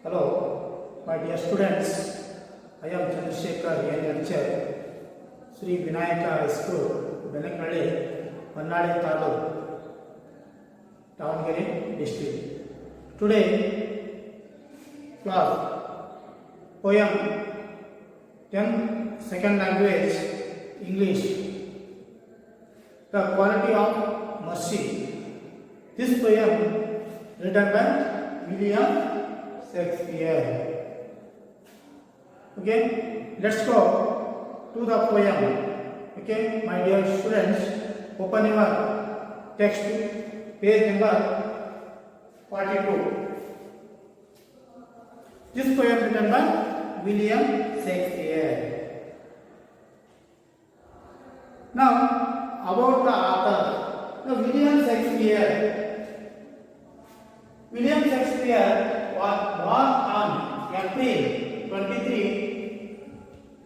Hello, my dear students. I am Chandrasekhar, a lecturer, Sri Vinayaka High School, Benaknalli, Mannadi Taluk, Davangere district. Today, class poem 10 second language English. The quality of mercy. This poem written by William Shakespeare. Okay, let's go to the poem. Okay, my dear students, open your text, page number 42. This poem written by William Shakespeare. Now, about the author. Now, William Shakespeare. William Shakespeare was born on April 23,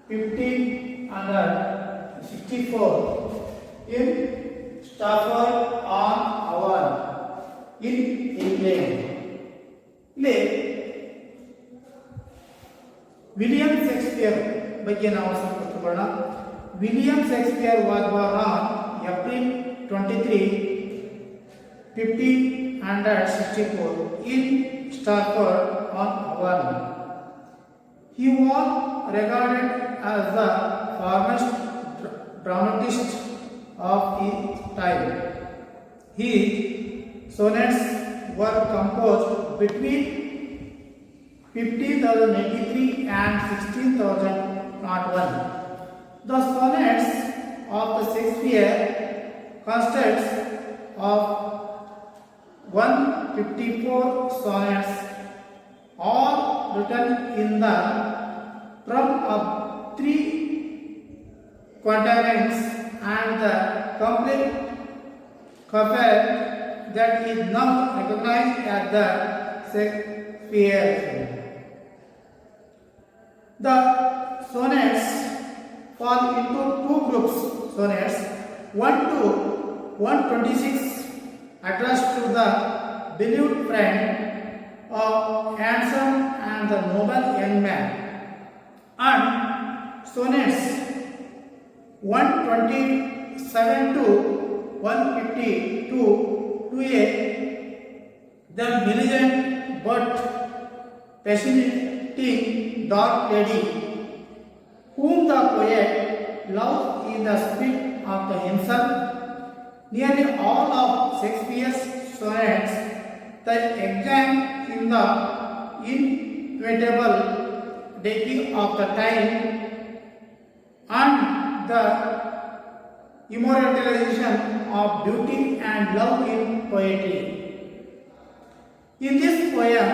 1564 in Stratford-on-Avon in England. William Shakespeare ಬಗ್ಗೆ ನಾವು ಸ್ವಲ್ಪ ತಿಳ್ಕೊಳ್ಳೋಣ. William Shakespeare was born on April 23, 1564 in Stratford-on-Avon. He was regarded as the foremost dramatist of his time. His sonnets were composed between 15,083 and 16,001. The sonnets of the Shakespeare consists of 154 sonnets, all written in the term of 3 quatrains, and the complete couplet that is now recognized as the Shakespeare. The sonnets fall into two groups. Sonnets 1 to 126 addressed to the beloved friend, a handsome and the noble young man, and sonnets 127 to 152 to a the diligent but fascinating dark lady whom the poet loves in the spirit of the himself. Nearly all of Shakespeare's sonnets that examine in the inevitable decay of the time and the immortalization of beauty and love in poetry. In this poem,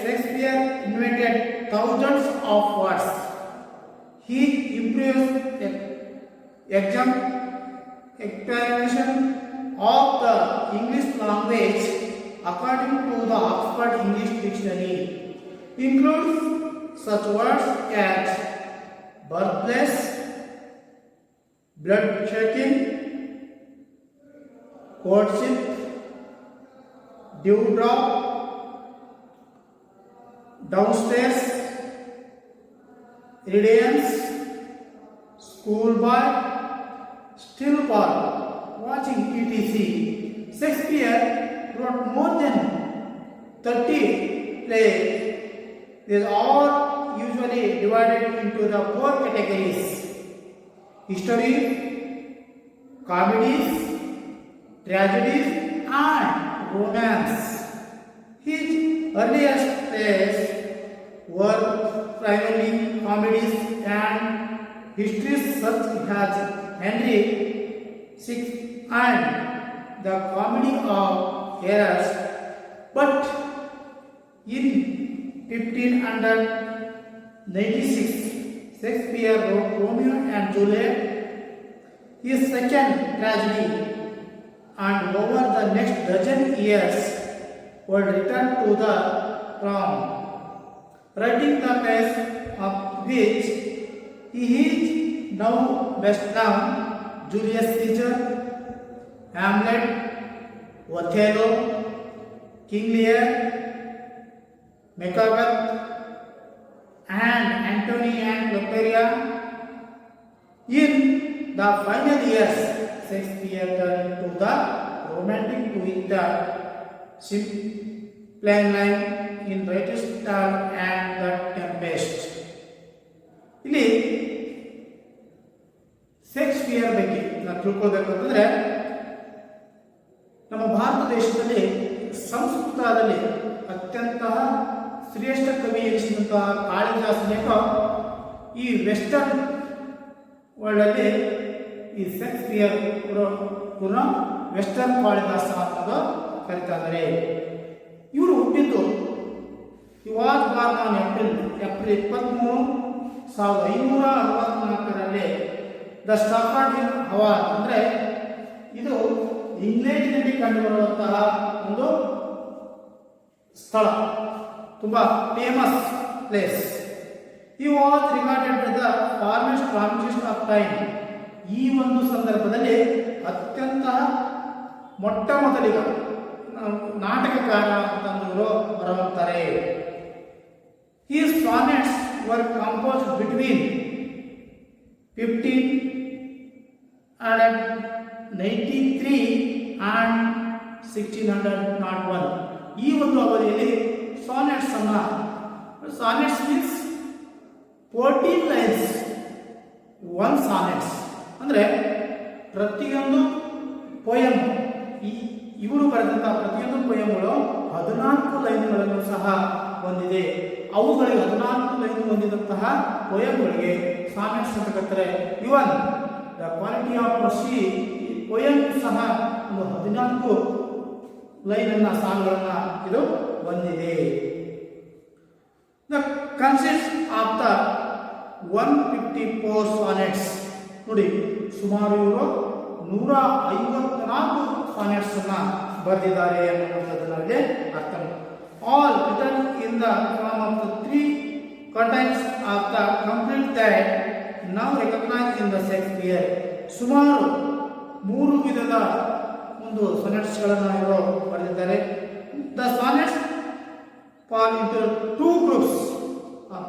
Shakespeare invented thousands of words. He improves explanation of the English language according to the Oxford English Dictionary, includes such words as birthplace, blood-shaking, courtship, dewdrop, downstairs, radiance, schoolboy, stillborn, watching etc. Shakespeare wrote more than 30 plays. These are usually divided into the 4 categories: history, comedies, tragedies, and romance. His earliest plays were primarily comedies and histories such as Henry VI and the Comedy of Errors. But in 1596, Shakespeare wrote Romeo and Juliet, his second tragedy, and over the next dozen years were returned to the prom, writing the plays of which he is now best known: Julius Caesar, Hamlet, Othello, King Lear, Macbeth, and Antony and Luperia. In the final years, Shakespeare turned to the romantic with the plain line in Register and the Tempest. ಇಲ್ಲಿ Shakespeare ಬಗ್ಗೆ ನಾವು ತಿಳ್ಕೊಳ್ಬೇಕಂತಂದ್ರೆ ನಮ್ಮ ಭಾರತ ದೇಶದಲ್ಲಿ ಸಂಸ್ಕೃತದಲ್ಲಿ ಅತ್ಯಂತ ಶ್ರೇಷ್ಠ ಕವಿ ಎನಿಸಿದಂತಹ ಕಾಳಿದಾಸನೇಕ ಈ ವೆಸ್ಟರ್ನ್ ವರ್ಲ್ಡಲ್ಲಿ ಈ ಶೇಕ್ಸ್ಪಿಯರ್ ಪುನಃ ವೆಸ್ಟರ್ನ್ ಕಾಳಿದಾಸ ಅಂತ ಕರೀತಾ ಇದ್ದಾರೆ. ಇವರು ಹುಟ್ಟಿದ್ದು was born on April 23, 1564 the Stratford in Avon, ಅಂದರೆ ಇದು ಇಂಗ್ಲೆಂಡಿನಲ್ಲಿ ಕಂಡುಬರುವಂತಹ ಒಂದು ಸ್ಥಳ, ತುಂಬಾ ಫೇಮಸ್ ಪ್ಲೇಸ್. ಈ was regarded the foremost dramatist of time. ಈ ಒಂದು ಸಂದರ್ಭದಲ್ಲಿ ಅತ್ಯಂತ ಮೊಟ್ಟ ಮೊದಲಿಗ ನಾಟಕಕಾರ ಅಂತಂದ್ರು ಬರುತ್ತಾರೆ. His sonnets were composed between 1593 and 1601. ಈ ಒಂದು ಅವಧಿಯಲ್ಲಿ ಸಾನೆಟ್ಸ್ ಅನ್ನ, ಸಾನೆಟ್ಸ್ ಮೀನ್ಸ್ 14 ಲೈನ್ಸ್, 1 ಸಾನೆಟ್ಸ್ ಅಂದರೆ ಪ್ರತಿಯೊಂದು ಪೊಯಮ್, ಇವರು ಬರೆದಂತಹ ಪ್ರತಿಯೊಂದು ಪೊಯಮ್ಗಳು 14 ಲೈನ್ಗಳನ್ನು ಸಹ ಹೊಂದಿದೆ. ಅವುಗಳಿಗೆ 14 ಲೈನ್ ಹೊಂದಿದಂತಹ ಪೊಯಮ್ಗಳಿಗೆ ಸಾನೆಟ್ಸ್ ಅಂತ ಕರೀತಾರೆ. Even the quality of mercy, poem ಸಹ ಒಂದು 14 ಲೈನ್ ಅನ್ನ ಸಾಂಗ್ಗಳನ್ನ ಇದು ಹೊಂದಿದೆ. The consist of the 154 ಸಾನೆಟ್ಸ್. ನೋಡಿ, ಸುಮಾರು ಇವರು 154 ಸಾನೆಟ್ಸ್ ಅನ್ನ ಬರೆದಿದ್ದಾರೆ ಅನ್ನುವಂಥದ್ದನ್ನ ಇಲ್ಲಿ ಅರ್ಥ. All written in the form of the 3 contents of the complete that now recognize in the Shakespeare. ಸುಮಾರು 3 ವಿಧದ ಒಂದು ಸಾನೆಟ್ಸ್ಗಳನ್ನು ಇವರು ಬರೆದಿದ್ದಾರೆ. The sonnets fall into 2 groups.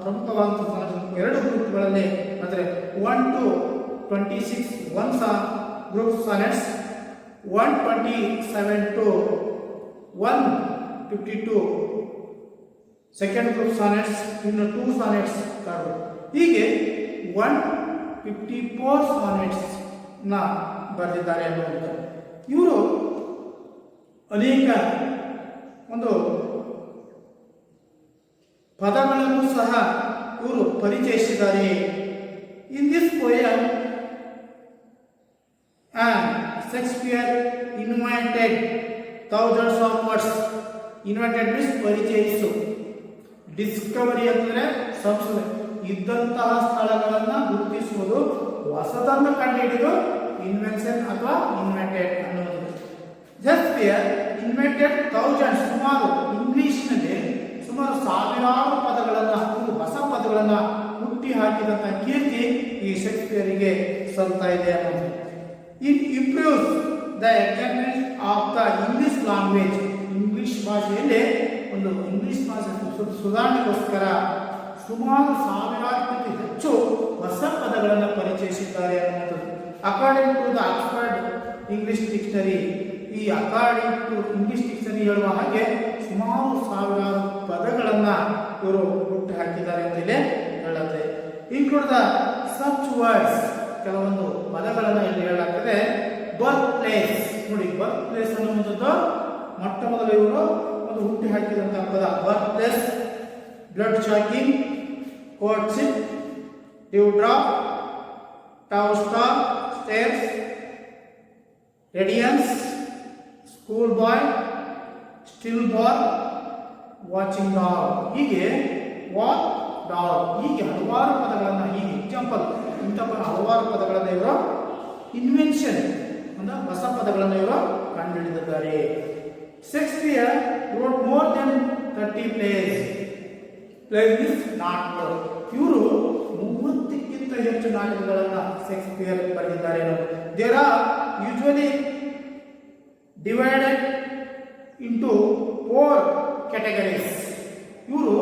ಪ್ರಮುಖವಾದಂತಹ 2 ಗ್ರೂಪ್ಗಳಲ್ಲಿ, ಅಂದರೆ 1 to 26 1 group sonnets, 127 to 152 second group sonnets, ಇನ್ನು 2 ಸಾನೆಟ್ಸ್ ಥರ್ಡ್. ಹೀಗೆ 154 ಸಾನೆಟ್ಸ್ ನ ಬರೆದಿದ್ದಾರೆ ಅನ್ನುವಂಥ. ಇವರು ಅನೇಕ ಒಂದು ಪದಗಳನ್ನು ಸಹ ಇವರು ಪರಿಚಯಿಸಿದ್ದಾರೆ. In this poem Shakespeare invented thousands of words. Invented means ಪರಿಚಯಿಸು, ಡಿಸ್ಕವರಿ ಅಂದರೆ ಸಂಶೋಧನೆ, ಇದ್ದಂತಹ ಸ್ಥಳಗಳನ್ನು ಗುರುತಿಸುವುದು, ಹೊಸದನ್ನು ಕಂಡುಹಿಡಿದು ಇನ್ವೆನ್ಷನ್ ಅಥವಾ ಇನ್ವೆಂಟೆಡ್ ಅನ್ನೋದು. ಶೇಕ್ಸ್ಪಿಯರ್ ಇನ್ವೆಂಟೆಡ್ ಥೌಸಂಡ್ಸ್, ಸುಮಾರು ಇಂಗ್ಲಿಷ್ನಲ್ಲಿ ಸುಮಾರು ಸಾವಿರಾರು ಪದಗಳನ್ನು, ಹೊಸ ಪದಗಳನ್ನು ಹುಟ್ಟಿ ಹಾಕಿದಂಥ ಕೀರ್ತಿ ಈ ಶೇಕ್ಸ್ಪಿಯರಿಗೆ ಸಲ್ತಾ ಇದೆ ಅನ್ನೋದು. It improves the examination of the English language. English ಭಾಷೆಯಲ್ಲಿ ಒಂದು ಇಂಗ್ಲಿಷ್ ಭಾಷೆ ಸುಧಾರಣೆಗೋಸ್ಕರ ಸುಮಾರು ಸಾವಿರಾರು ಹೆಚ್ಚು ಹೊಸ ಪದಗಳನ್ನು ಪರಿಚಯಿಸಿದ್ದಾರೆ ಅನ್ನುವಂಥದ್ದು. According to the Oxford English dictionary, ಈ ಅಕಾರ್ಡಿಂಗ್ ಟು ಇಂಗ್ಲಿಷ್ ಡಿಕ್ಷನರಿ ಹೇಳುವ ಹಾಗೆ ಸುಮಾರು ಸಾವಿರಾರು ಪದಗಳನ್ನು ಇವರು ಹುಟ್ಟು ಹಾಕಿದ್ದಾರೆ ಅಂತೇಳಿ ಹೇಳುತ್ತೆ. ಇನ್ಕ್ಲೂಡ್ ದ ಸಚ್ ವರ್ಡ್ಸ್, ಕೆಲವೊಂದು ಪದಗಳನ್ನು ಇಲ್ಲಿ ಹೇಳಲಾಗ್ತದೆ. ಬರ್ತ್ ಪ್ಲೇಸ್, ನೋಡಿ ಬರ್ತ್ ಪ್ಲೇಸ್ ಅನ್ನುವಂಥದ್ದು ಮೊಟ್ಟ ಮೊದಲು ಇವರು ಒಂದು ಹುಟ್ಟಿ ಹಾಕಿದಂತಹ ಪದ. Birth place, blood shocking, courtship, dew drop, town star, stairs, radiance, school boy, still boy, watching dog. ಹೀಗೆ ವಾಕ್ ಡಾಗ್, ಹೀಗೆ ಹಲವಾರು ಪದಗಳನ್ನು, ಹೀಗೆ ಎಕ್ಸಾಂಪಲ್ ಇಂಥ ಹಲವಾರು ಪದಗಳನ್ನು ಇವರು ಇನ್ವೆನ್ಷನ್ ಅಂದ್ರೆ ಹೊಸ ಪದಗಳನ್ನು ಇವರು ಕಂಡುಹಿಡಿದಿದ್ದಾರೆ. Shakespeare wrote more than 30 plays. Plays means ನಾಟಕಗಳು. ಇವರು 30ಕ್ಕಿಂತ ಹೆಚ್ಚು ನಾಟಕಗಳನ್ನು ಶೇಕ್ಸ್ಪಿಯರ್ ಬರೆದಿದ್ದಾರೆ. There are usually divided into 4 categories. ಇವರು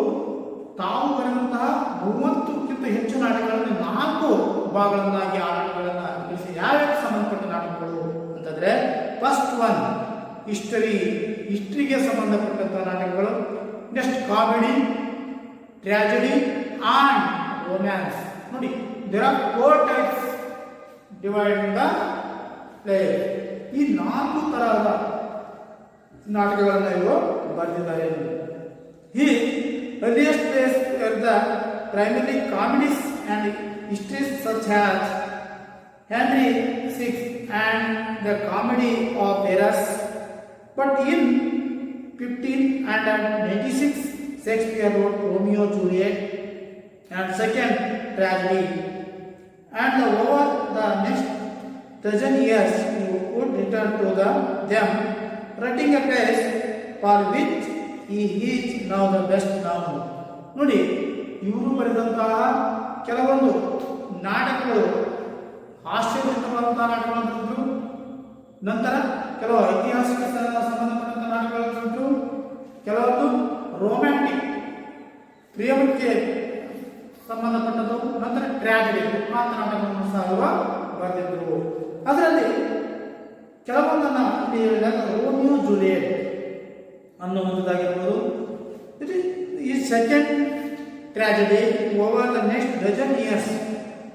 ತಾವು ಬರೆದಂತಹ 30ಕ್ಕಿಂತ ಹೆಚ್ಚು ನಾಟಕಗಳನ್ನು 4 ಭಾಗಗಳನ್ನಾಗಿ ಆ ನಾಟಕಗಳನ್ನು ತಿಳಿಸಿ ಯಾವ್ಯಾವ ಸಂಬಂಧಪಟ್ಟ ನಾಟಕಗಳು ಅಂತಂದ್ರೆ, ಫಸ್ಟ್ ಒನ್ ಹಿಸ್ಟ್ರಿಗೆ ಸಂಬಂಧಪಟ್ಟಂತಹ ನಾಟಕಗಳು, next comedy, tragedy and romance. ನೋಡಿ, there are 4 types divide the play. ಈ 4 ತರಹದ ನಾಟಕಗಳನ್ನು ಇವರು ಬರೆದಿದ್ದಾರೆ. ಈ earliest plays were the primarily comedies and histories such as Henry VI and the Comedy of Errors. But in 1596, Shakespeare wrote Romeo and Juliet and second tragedy. And over the next dozen years, he would return to them, writing a piece for which he is now the best known. ನೋಡಿ, ಇವರು ಬರೆದಂತಹ ಕೆಲವೊಂದು ನಾಟಕಗಳು ಹಾಸ್ಯಭರಿತವಾದಂತಹ ನಾಟಕಗಳನ್ನು ಬರೆದರು. ನಂತರ ಕೆಲವು ಐತಿಹಾಸಿಕ ಸಂಬಂಧಪಟ್ಟಂತಹ ನಾಟಕಗಳನ್ನು ಬರೆದರು. ಕೆಲವೊಂದು ರೊಮ್ಯಾಂಟಿಕ್ ಪ್ರೇಮಕ್ಕೆ ಸಂಬಂಧಪಟ್ಟದ್ದು, ನಂತರ ಟ್ರಾಜಿಡಿ ದುಃಖಾಂತ ನಾಟಕಗಳನ್ನು ಸಹ ಬರೆದಿದ್ದರು. ಅದರಲ್ಲಿ ಕೆಲವೊಂದನ್ನು ಹೇಳಿದಾಗ ರೋಮಿಯೋ ಜೂಲಿಯಟ್ ಅನ್ನುವಂಥದ್ದಾಗಿರ್ಬೋದು. ಈ second tragedy over the next dozen years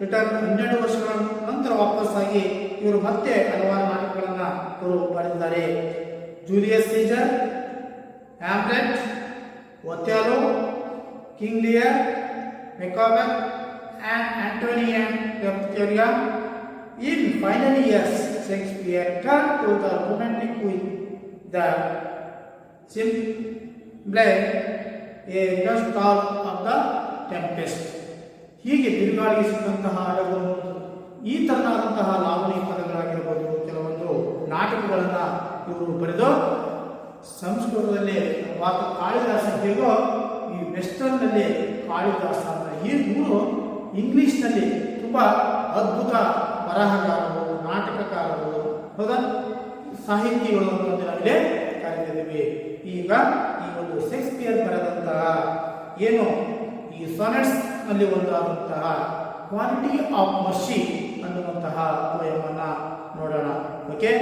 return, 12 ವರ್ಷಗಳ ನಂತರ ವಾಪಸ್ಸಾಗಿ ಇವರು ಮತ್ತೆ ಹಲವಾರು ನಾಟಕಗಳನ್ನು ಇವರು ಬರೆದಿದ್ದಾರೆ. Julius Caesar, Hamlet, Othello, King Lear, Macbeth and Antony and Cleopatra. In final years, Shakespeare turned to the romantic with the Cymbeline, a stall of the Tempest. ಹೀಗೆ ತಿರುಗಾಡಿಸಿದಂತಹ ಹಲವು ಈ ತರನಾದಂತಹ ಲಾವಣಿ ಪದಗಳಾಗಿರಬಹುದು, ಕೆಲವೊಂದು ನಾಟಕಗಳನ್ನು ಇವರು ಬರೆದು ಸಂಸ್ಕೃತದಲ್ಲಿ ಕಾಳಿದಾಸ ಹೇಗೋ ಈ ವೆಸ್ಟರ್ನ್ನಲ್ಲಿ ಕಾಳಿದಾಸ ಅಂತ, ಈ 3 ಇಂಗ್ಲಿಷ್ನಲ್ಲಿ ತುಂಬ ಅದ್ಭುತ ಬರಹಗಾರರು, ನಾಟಕಕಾರರು, ಹೌದಾ, ಸಾಹಿತಿಗಳು ಅಂತ ನಾವಿಲ್ಲಿ ಕರೆದಿದ್ದೀವಿ. ಈಗ ಈ ಒಂದು ಶೇಕ್ಸ್ಪಿಯರ್ ಬರೆದಂತಹ ಏನು ಈ ಸಾನೆಟ್ಸ್ ನಲ್ಲಿ ಒಂದಾದಂತಹ ಕ್ವಾಲಿಟಿ ಆಫ್ ಮರ್ಸಿ ಅನ್ನುವಂತಹ ಪೋಯಮನ್ನು ನೋಡೋಣ. Okay,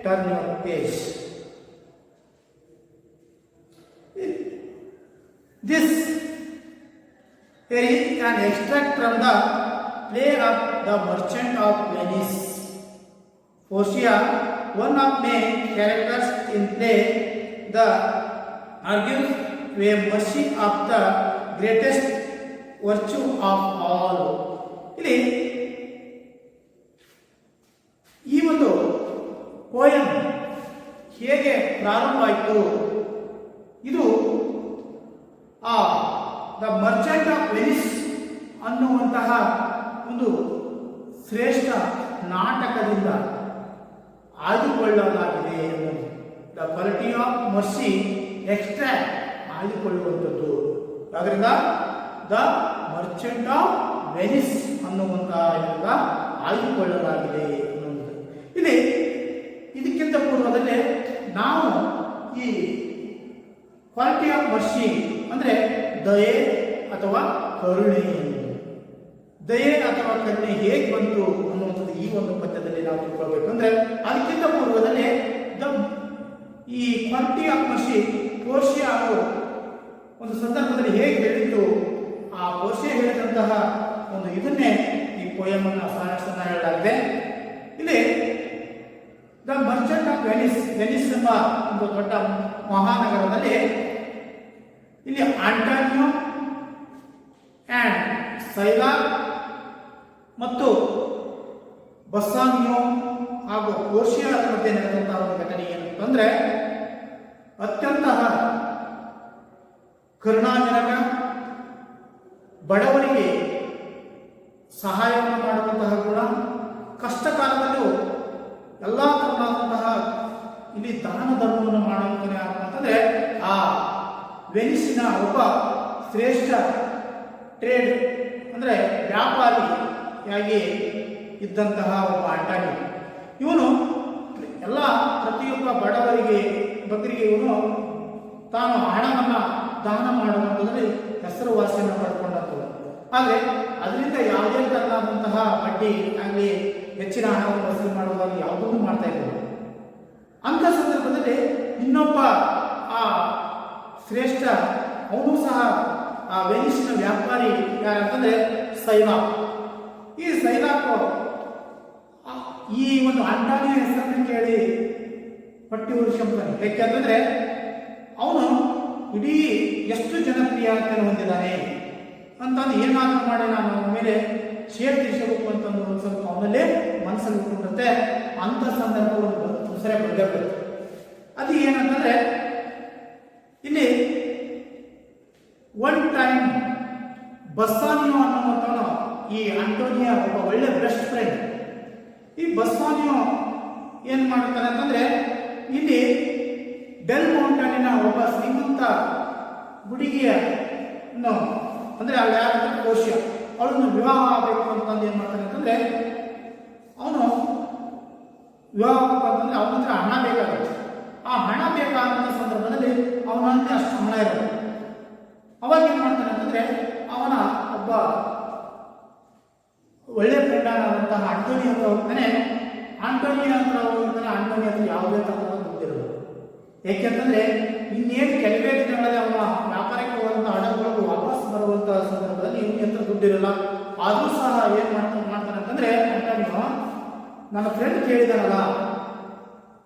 turn your page. This here is an extract from the play of The Merchant of Venice. Portia, one of main characters in play, the argues a mercy of the greatest virtue of all. ಇಲ್ಲಿ ಈ ಒಂದು poem ಹೇಗೆ ಪ್ರಾರಂಭ ಆಯಿತು, ಇದು the Merchant of Venice ಅನ್ನುವಂತಹ ಒಂದು ಶ್ರೇಷ್ಠ ನಾಟಕದಿಂದ ಆಯ್ದುಕೊಳ್ಳಲಾಗಿದೆ ಎನ್ನುವುದು. The quality of mercy extract ಆಯ್ದುಕೊಳ್ಳುವಂಥದ್ದು. ಆದ್ದರಿಂದ ದ ಮರ್ಚೆಂಟ್ ಆಫ್ ವೆನಿಸ್ ಅನ್ನುವಂತಹ ಇದರಿಂದ ಆಯ್ದುಕೊಳ್ಳಲಾಗಿದೆ ಎನ್ನುವುದು. ಇಲ್ಲಿ ಇದಕ್ಕಿಂತ ಪೂರ್ವದಲ್ಲೇ ನಾವು ಈ ಕ್ವಾಲಿಟಿ ಆಫ್ ಮರ್ಸಿ ಅಂದರೆ ದಯೆ ಅಥವಾ ಕರುಣೆ, ದಯೆ ಅಥವಾ ಕರುಣೆ ಹೇಗೆ ಬಂತು ಅನ್ನುವಂಥದ್ದು ಈ ಒಂದು ಪದ್ಯದಲ್ಲಿ ನಾವು ತಿಳ್ಕೊಳ್ಬೇಕಂದ್ರೆ, ಅದಕ್ಕಿಂತ ಪೂರ್ವದಲ್ಲಿ ಈ ಕ್ವಾಲಿಟಿ ಆಫ್ ಮರ್ಸಿ ಪೋರ್ಷಿಯಾ ಅವರು ಒಂದು ಸಂದರ್ಭದಲ್ಲಿ ಹೇಗೆ ಹೇಳಿದ್ದು, ಆ ಪೋರ್ಷಿಯಾ ಹೇಳಿದಂತಹ ಒಂದು ಇದನ್ನೇ ಈ ಪೋಯಮನ್ನು ಸಾನೆಟ್ಸನ್ನು ಹೇಳಲಾಗಿದೆ. ಇಲ್ಲಿ the Merchant of Venice, Venice ಎಂಬ ಒಂದು ದೊಡ್ಡ ಮಹಾನಗರದಲ್ಲಿ ಇಲ್ಲಿ ಆಂಟಾನಿಯೋ ಆ್ಯಂಡ್ ಸೈಲಾ ಮತ್ತು ಬಸ್ಸಾನಿಯೋ ಹಾಗೂ ಪೋರ್ಷಿಯಾ ಮಧ್ಯೆ ನಡೆದಂತಹ ಒಂದು ಘಟನೆ ಏನಂತಂದ್ರೆ, ಅತ್ಯಂತ ಕರುಣಾಜನಕ, ಬಡವರಿಗೆ ಸಹಾಯವನ್ನು ಮಾಡುವಂತಹ ಗುಣ, ಕಷ್ಟ ಕಾಲದಲ್ಲೂ ಎಲ್ಲ ತರನಾದಂತಹ ಇಲ್ಲಿ ದಾನ ಧರ್ಮವನ್ನು ಮಾಡುವಂತಾನೆ ಅಂತಂದ್ರೆ ಆ ವೆನಿಸಿನ ಒಬ್ಬ ಶ್ರೇಷ್ಠ ಟ್ರೇಡ್ ಅಂದರೆ ವ್ಯಾಪಾರಿಯಾಗಿ ಇದ್ದಂತಹ ಒಬ್ಬ ಆಂಟಾನಿ, ಇವನು ಪ್ರತಿಯೊಬ್ಬ ಬಡವರಿಗೆ ಬಕರಿಗೆ ಇವನು ತಾನು ಹಣವನ್ನು ದಾನ ಮಾಡುವಂಥದ್ರಲ್ಲಿ ಹೆಸರುವಾಸಿಯನ್ನು ಪಡ್ಕೊಂಡದ್ದು. ಆದರೆ ಅದರಿಂದ ಯಾವುದೇ ತರನಾದಂತಹ ಬಡ್ಡಿ ಆಗಲಿ ಹೆಚ್ಚಿನ ಹಣವನ್ನು ವಸೂಲಿ ಮಾಡುವಾಗ ಯಾವುದನ್ನು ಮಾಡ್ತಾ ಇದ್ದರು. ಅಂಥ ಸಂದರ್ಭದಲ್ಲಿ ಇನ್ನೊಬ್ಬ ಆ ಶ್ರೇಷ್ಠ ಅವನು ಸಹ ಆ ವೆನಿಸಿನ ವ್ಯಾಪಾರಿ ಯಾರಂತಂದ್ರೆ ಸೈಲಾಕ್. ಈ ಸೈಲಾಕ್ ಈ ಒಂದು ಅಂಟಾನಿಯ ಹೆಸರನ್ನು ಕೇಳಿ ಪಟ್ಟಿ ಉರಿಸ್ಕೊಂತಾನೆ. ಯಾಕೆಂತಂದ್ರೆ ಅವನು ಇಡೀ ಎಷ್ಟು ಜನಪ್ರಿಯತೆಯನ್ನು ಹೊಂದಿದ್ದಾನೆ ಅಂತಂದು ಏನಾದರೂ ಮಾಡಿ ನಾನು ಅವನ ಮೇಲೆ ಶೇರ್ ತೀರಿಸಬೇಕು ಅಂತಂದು ಒಂದು ಸ್ವಲ್ಪ ಅವನಲ್ಲೇ ಮನಸ್ಸಲ್ಲಿ ಇಟ್ಕೊಂಡಿರುತ್ತೆ. ಅಂಥ ಸಂದರ್ಭವನ್ನು ಸರಿ ಬಂದಿರಬೇಕು. ಅದು ಏನಂತಂದ್ರೆ ಇಲ್ಲಿ ಒನ್ ಟೈಮ್ ಬಸ್ಸಾನಿಯೋ ಅನ್ನುವಂಥವನು ಈ ಆಂಟೋನಿಯ ಒಬ್ಬ ಒಳ್ಳೆ ಬೆಸ್ಟ್ ಫ್ರೆಂಡ್. ಈ ಬಸ್ಸಾನಿಯೋ ಏನ್ ಮಾಡ್ತಾನೆ ಅಂತಂದ್ರೆ ಇಲ್ಲಿ ಡೆಲ್ ಮೌಂಟೇನಿನ ಒಬ್ಬ ಶ್ರೀಮಂತ ಹುಡುಗಿಯ ಅಂದ್ರೆ ಅವಳು ಯಾರಂದ್ರೆ ಕೋಶ್ಯ, ಅವಳನ್ನು ವಿವಾಹ ಆಗಬೇಕು ಅಂತಂದು ಏನ್ ಮಾಡ್ತಾನೆ ಅಂತಂದ್ರೆ ಅವನು ವಿವಾಹ ಆಗಬೇಕು ಅಂತಂದ್ರೆ ಅವನ ಹತ್ರ ಹಣ ಬೇಕಾಗುತ್ತೆ. ಆ ಹಣ ಬೇಕಾದಂಥ ಸಂದರ್ಭದಲ್ಲಿ ಅವನಲ್ಲಿ ಅಷ್ಟು ಹಣ ಇರೋದು. ಅವಾಗ ಏನ್ ಮಾಡ್ತಾನೆ ಅಂತಂದ್ರೆ ಅವನ ಒಬ್ಬ ಒಳ್ಳೆ ಫ್ರೆಂಡ್ ಆದಂತಹ ಆಂಟೋನಿ ಹತ್ರ ಹೋಗ್ತಾನೆ. ಆಂಟೋನಿ ಹತ್ರ ಹೋಗ್ತಾನೆ. ಆಂಟೋನಿ ಹತ್ರ ಯಾವುದೇ ತರಹದ ದುಡ್ಡಿರೋದು. ಏಕೆಂತಂದ್ರೆ ಇನ್ನೇನು ಕೆಲವೇ ದಿನಗಳಲ್ಲಿ ಅವನ ವ್ಯಾಪಾರಕ್ಕೆ ಹೋಗುವಂಥ ಹಣಗಳು ವಾಪಸ್ ಬರುವಂತಹ ಸಂದರ್ಭದಲ್ಲಿ ಇವನ ಹತ್ರ ದುಡ್ಡಿರಲ್ಲ. ಆದರೂ ಸಹ ಏನ್ ಮಾಡ್ತಾನೆ ಅಂತಂದ್ರೆ ಆಂಟೋನಿಯೋ ನನ್ನ ಫ್ರೆಂಡ್ ಕೇಳಿದಾನಲ್ಲ,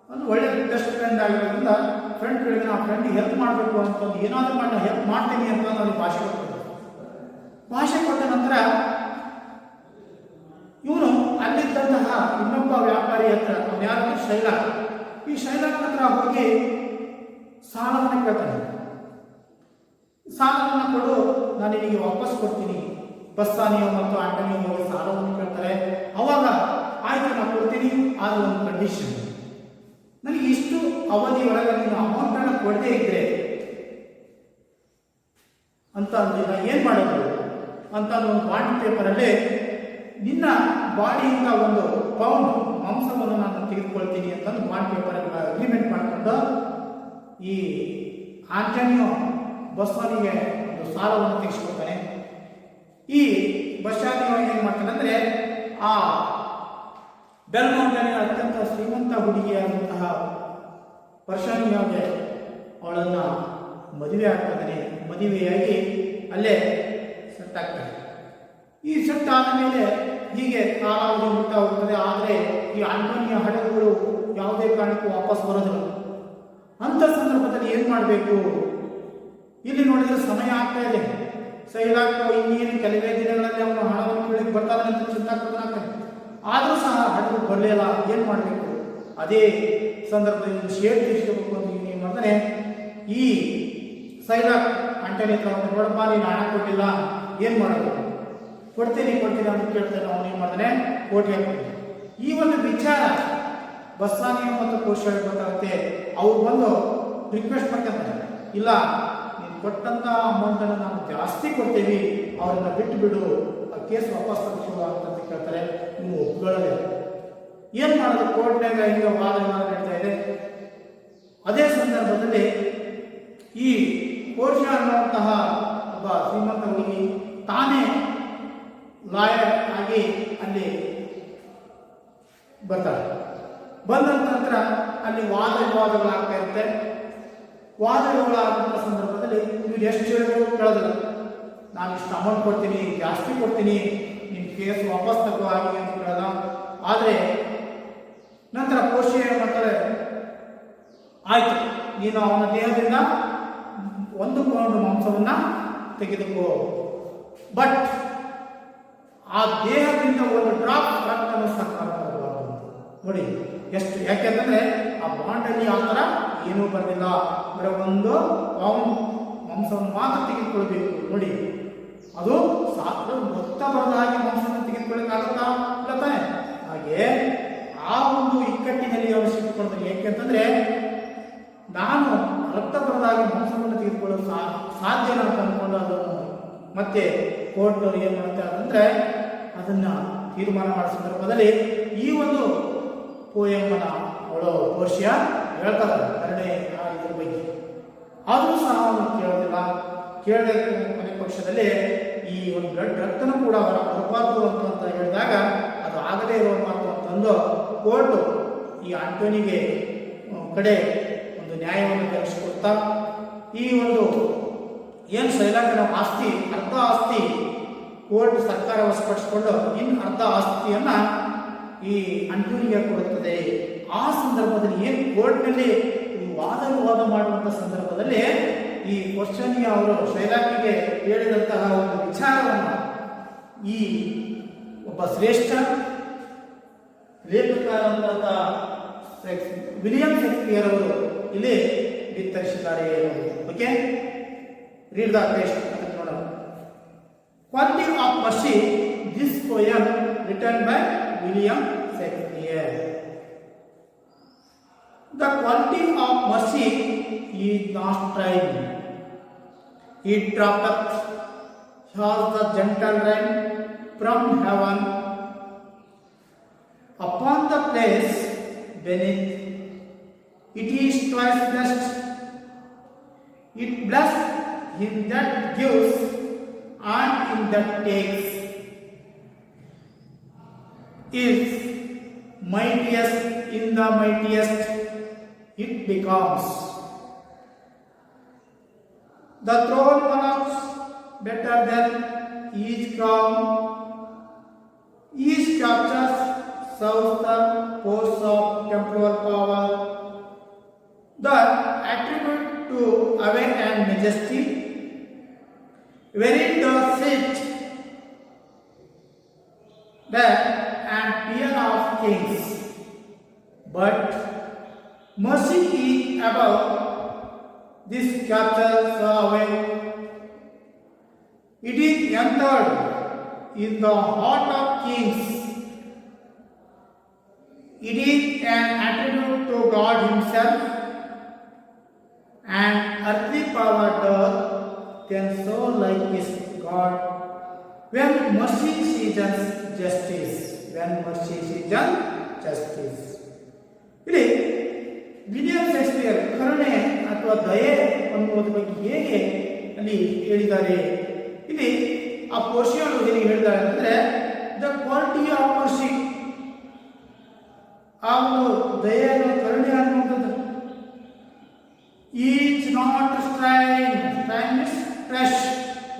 ಒಂದು ಒಳ್ಳೆ ಬೆಸ್ಟ್ ಫ್ರೆಂಡ್ ಆಗಿರೋದ್ರಿಂದ ಫ್ರೆಂಡ್ ಕೇಳಿದ್ರೆ ಆ ಫ್ರೆಂಡ್ಗೆ ಹೆಲ್ಪ್ ಮಾಡಬೇಕು ಅಂತಂದು ಏನಾದರೂ ಮಾಡಿ ಹೆಲ್ಪ್ ಮಾಡ್ತೀನಿ ಅಂತ ಅವನಿಗೆ ಭಾಷೆ ಕೊಡ್ತಾನೆ. ಭಾಷೆ ಕೊಟ್ಟ ನಂತರ ಇವನು ಅಲ್ಲಿದ್ದಂತಹ ಇನ್ನೊಬ್ಬ ವ್ಯಾಪಾರಿ ಹತ್ರ, ಅವನು ಯಾರು ಶೈಲಾಕ್, ಈ ಶೈಲಾಕ್ ಹತ್ರ ಹೋಗಿ ಸಾಲವನ್ನು ಕೇಳ್ತಾನೆ. ಸಾಲವನ್ನು ಕೊಡು, ನಾನು ನಿನಗೆ ವಾಪಸ್ ಕೊಡ್ತೀನಿ. ಬಸ್ಸಾನಿಯೋ ಮತ್ತು ಆಂಟನಿಯೋ ಹೋಗಿ ಸಾಲವನ್ನು ಕೇಳ್ತಾರೆ. ಅವಾಗ ಆಯ್ತು ನಾನು ಕೊಡ್ತೀನಿ, ಆದ್ರೆ ಒಂದು ಕಂಡೀಷನ್, ನನಗೆ ಇಷ್ಟು ಅವಧಿಯೊಳಗೆ ನೀನು ಅಮೌಂಟನ್ನು ಕೊಡದೇ ಇದ್ರೆ ಅಂತ ಅಂದ್ರೆ ನಾನು ಏನು ಮಾಡೋದು ಅಂತ ಒಂದು ಬಾಂಡ್ ಪೇಪರಲ್ಲಿ ನಿನ್ನ ಬಾಡಿಯಿಂದ ಒಂದು ಪೌಂಡ್ ಮಾಂಸವನ್ನು ನಾನು ತೆಗೆದುಕೊಳ್ತೀನಿ ಅಂತಂದು ಬಾಂಡ್ ಪೇಪರ್ ಅಗ್ರಿಮೆಂಟ್ ಮಾಡಿಕೊಂಡು ಈ ಆಂಟನಿಯೋ ಬಸ್ಸಾನಿಗೆ ಒಂದು ಸಾಲವನ್ನು ತೆಗೆಸ್ಕೊಳ್ತಾನೆ. ಈ ಬಸ್ಸಾನಿಯೋ ಏನು ಮಾಡ್ತಾನೆ ಅಂದರೆ ಆ ಡೆಲ್ ಮೌಂಟೇನಿನ ಅತ್ಯಂತ ಶ್ರೀಮಂತ ಹುಡುಗಿಯಾದಂತಹ ಪರ್ಷಾನಿಯಾಗೆ ಅವಳನ್ನು ಮದುವೆ ಆಗ್ತಾನೆ. ಮದುವೆಯಾಗಿ ಅಲ್ಲೇ ಸೆಟ್ ಆಗ್ತಾನೆ. ಈ ಸೆಟ್ ಆದ ಮೇಲೆ ಹೀಗೆ ಕಾಲಾವಧಿ ಮುಗ್ತಾ ಹೋಗ್ತದೆ. ಆದರೆ ಈ ಆಂಟೋನಿಯ ಹಡಗುಗಳು ಯಾವುದೇ ಕಾರಣಕ್ಕೂ ವಾಪಸ್ ಬರೋದಿಲ್ಲ. ಅಂಥ ಸಂದರ್ಭದಲ್ಲಿ ಏನು ಮಾಡಬೇಕು? ಇಲ್ಲಿ ನೋಡಿದ್ರೆ ಸಮಯ ಆಗ್ತಾ ಇದೆ. ಸೈಲಾಕ್ ಇನ್ನೇನು ಕೆಲವೇ ದಿನಗಳಲ್ಲಿ ಅವನು ಹಣವನ್ನು ಕೇಳಿ ಬರ್ತಾನೆ ಅಂತ ಚಿಂತಾಕೃತನಾಗ್ತಾನೆ. ಆದರೂ ಸಹ ಹಡಗು ಬರಲಿಲ್ಲ. ಏನು ಮಾಡಬೇಕು? ಅದೇ ಸಂದರ್ಭದಲ್ಲಿ ಶೇರ್ ತೀರಿಸಬೇಕು ಅಂತ ಏನು ಮಾಡ್ತಾನೆ, ಈ ಸೈಲಾಕ್ ಆಂಟೋನಿ ನೋಡಪ್ಪ ನೀನು ಹಣ ಕೊಟ್ಟಿಲ್ಲ, ಏನು ಮಾಡೋದು? ಕೊಡ್ತೀನಿ ಅಂತ ಕೇಳ್ತಾನೆ. ಅವನು ಏನು ಮಾಡ್ತಾನೆ, ಕೋರ್ಟ್ಗೆ ಹಾಕ್ತಾನೆ. ಈ ಒಂದು ವಿಚಾರ ಬಸ್ಸಾನಿಯೋ ಮತ್ತು ಕೋಶಾಗಿ ಗೊತ್ತಾಗುತ್ತೆ. ಅವ್ರು ಬಂದು ರಿಕ್ವೆಸ್ಟ್ ಮಾಡ್ಕೊತಾರೆ, ಇಲ್ಲ ನೀನು ಕೊಟ್ಟಂಥ ಅಮೌಂಟನ್ನು ನಾವು ಜಾಸ್ತಿ ಕೊಡ್ತೀವಿ, ಅವ್ರನ್ನ ಬಿಟ್ಟು ಬಿಡು, ಆ ಕೇಸ್ ವಾಪಸ್ ತರಿಸೋದು ಅಂತ ಕೇಳ್ತಾರೆ. ನೀವು ಒಪ್ಕೊಳ್ಳೋದೇ. ಏನು ಮಾಡೋದು? ಕೋರ್ಟ್ನಾಗ ಈಗ ವಾದ ನಡೀತಾ ಇದೆ. ಅದೇ ಸಂದರ್ಭದಲ್ಲಿ ಈ ಕೋಶ ಅನ್ನುವಂತಹ ಒಬ್ಬ ಶ್ರೀಮಂತ ಹುಡುಗಿ ತಾನೇ ಲಾಯರ್ ಆಗಿ ಅಲ್ಲಿ ಬರ್ತಾರೆ. ಬಂದ ನಂತರ ಅಲ್ಲಿ ವಾದ ವಿವಾದಗಳಾಗ್ತಾ ಇರುತ್ತೆ. ವಾದ ವಿವಾದಗಳಾದಂಥ ಸಂದರ್ಭದಲ್ಲಿ ಇವ್ರು ಎಷ್ಟು ಹೇಳಿದ್ರು ಕೇಳೋದಿಲ್ಲ. ನಾನು ಇಷ್ಟು ಅಮೌಂಟ್ ಕೊಡ್ತೀನಿ, ಜಾಸ್ತಿ ಕೊಡ್ತೀನಿ, ನಿಮ್ಮ ಕೇಸ್ ವಾಪಸ್ ತಗೋ ಆಗಿ ಅಂತ ಕೇಳೋಲ್ಲ. ಆದರೆ ನಂತರ ಕೋಶಿ ಏನು ಮಾಡ್ತಾರೆ, ಆಯ್ತು ನೀನು ಅವನ ದೇಹದಿಂದ 1 ಪೌಂಡ್ ಮಾಂಸವನ್ನು ತೆಗೆದುಕೋ, ಬಟ್ ಆ ದೇಹದಿಂದ ಒಂದು ಡ್ರಾಪ್ ರಕ್ತವನ್ನು ಸಹ ನೋಡಿ ಎಷ್ಟು. ಯಾಕೆಂದ್ರೆ ಆ ಬಾಂಡಲ್ಲಿ ಆ ಥರ ಏನೂ ಬರಲಿಲ್ಲ. ಬರೀ 1 ಪೌಂಡ್ ಮಾಂಸವನ್ನು ಮಾತ್ರ ತೆಗೆದುಕೊಳ್ಬೇಕು. ನೋಡಿ ಅದು ಮೊತ್ತ ಬರದ ಹಾಗೆ ಮಾಂಸವನ್ನು ತೆಗೆದುಕೊಳ್ಳಕ್ಕಾಗುತ್ತಾ ಇಲ್ಲ ತಾನೆ? ಹಾಗೆ ಆ ಒಂದು ಇಕ್ಕಟ್ಟಿನಲ್ಲಿ ಅವರು ಸಿಕ್ಕಿಕೊಳ್ತಾರೆ. ಏಕೆಂತಂದ್ರೆ ನಾನು ರಕ್ತ ಬರದಾಗಿ ಮಾಂಸವನ್ನು ತೆಗೆದುಕೊಳ್ಳಲು ಸಾಧ್ಯನ ಅಂತ ಅಂದ್ಕೊಂಡು ಅದನ್ನು ಮತ್ತೆ ಕೋರ್ಟ್ ಏನು ಮಾಡ್ತಾರೆ ಅಂದರೆ ಅದನ್ನು ತೀರ್ಮಾನ ಮಾಡೋ ಸಂದರ್ಭದಲ್ಲಿ ಈ ಒಂದು ಪೋಯಮ್ಮನ ಅವಳು ಪೋರ್ಷಿಯ ಹೇಳ್ತಾರೆ, ಕರುಣೆ ಆದರೂ ಸಹ ಅವನು ಕೇಳೋದಿಲ್ಲ. ಕೇಳದ ಕೊನೆ ಪಕ್ಷದಲ್ಲಿ ಈ ಒಂದು ರಕ್ತನೂ ಕೂಡ ಅವರ ಬರಬಾರ್ದು ಅಂತ ಹೇಳಿದಾಗ ಅದು ಆಗದೇ ಇರುವ ಮಾತು ಅಂತಂದು ಕೋರ್ಟು ಈ ಆಂಟೋನಿಗೆ ಕಡೆ ಒಂದು ನ್ಯಾಯವನ್ನು ತಿಳಿಸಿಕೊಡ್ತಾ ಈ ಒಂದು ಏನು ಶೈಲಾಕನ ಆಸ್ತಿ ಅರ್ಧ ಆಸ್ತಿ ಕೋರ್ಟ್ ಸರ್ಕಾರ ವಶಪಡಿಸಿಕೊಂಡು ಇನ್ನು ಅರ್ಧ ಆಸ್ತಿಯನ್ನ ಈ ಅಂಟೋನಿಗೆ ಕೊಡುತ್ತದೆ. ಆ ಸಂದರ್ಭದಲ್ಲಿ ಏನು ಕೋರ್ಟ್ನಲ್ಲಿ ವಾದ ವಿವಾದ ಮಾಡುವಂಥ ಸಂದರ್ಭದಲ್ಲಿ ಈ ಕ್ವಶನಿಯ ಅವರು ಶೈಲಾಕಿಗೆ ಹೇಳಿದಂತಹ ಒಂದು ವಿಚಾರವನ್ನು ಈ ಒಬ್ಬ ಶ್ರೇಷ್ಠ ಲೇಖಕರಾದಂತಹ ವಿಲಿಯಂ ಶೇಕ್ಸ್ಪಿಯರ್ ಅವರು ಇಲ್ಲಿ ಬಿತ್ತರಿಸಿದ್ದಾರೆ. ಓಕೆ, ರೀಡ್ ದ ಟೆಕ್ಸ್ಟ್ ನೋಡೋಣ. Quality of mercy, this poem written by William Shakespeare. The quality of mercy is not tried. It droppeth as the gentle rain from heaven upon the place beneath. It is twice blessed. It blessed him that gives and him that takes. Is mightiest in the mightiest it becomes. The throne monarchs better than each crown. Each captures serves the force of temporal power. The attribute to awe and majesty, wherein does sit the and fear of kings. But mercy is above this captures away. It is entered in the heart of kings. It is an attribute to God Himself, and earthly power doth then so like His God. When mercy seasons justice, when mercy seasons justice. ಇಲ್ಲಿ William Shakespeare ಕರುಣೆ ಅಥವಾ ದಯೆ ಅನ್ನುವುದರ ಬಗ್ಗೆ ಹೇಗೆ ಅಲ್ಲಿ ಹೇಳಿದ್ದಾರೆ. ಇಲ್ಲಿ ಆ ಪೋಷಿಯರು ಹೇಗೆ ಹೇಳಿದ್ದಾರೆ ಅಂದರೆ ದ ಕ್ವಾಲಿಟಿ ಆಫ್ ಮರ್ಸಿ, ಆ ಒಂದು ದಯೆ ಕರುಣೆ ಅನ್ನುವಂಥದ್ದು is not strain is fresh,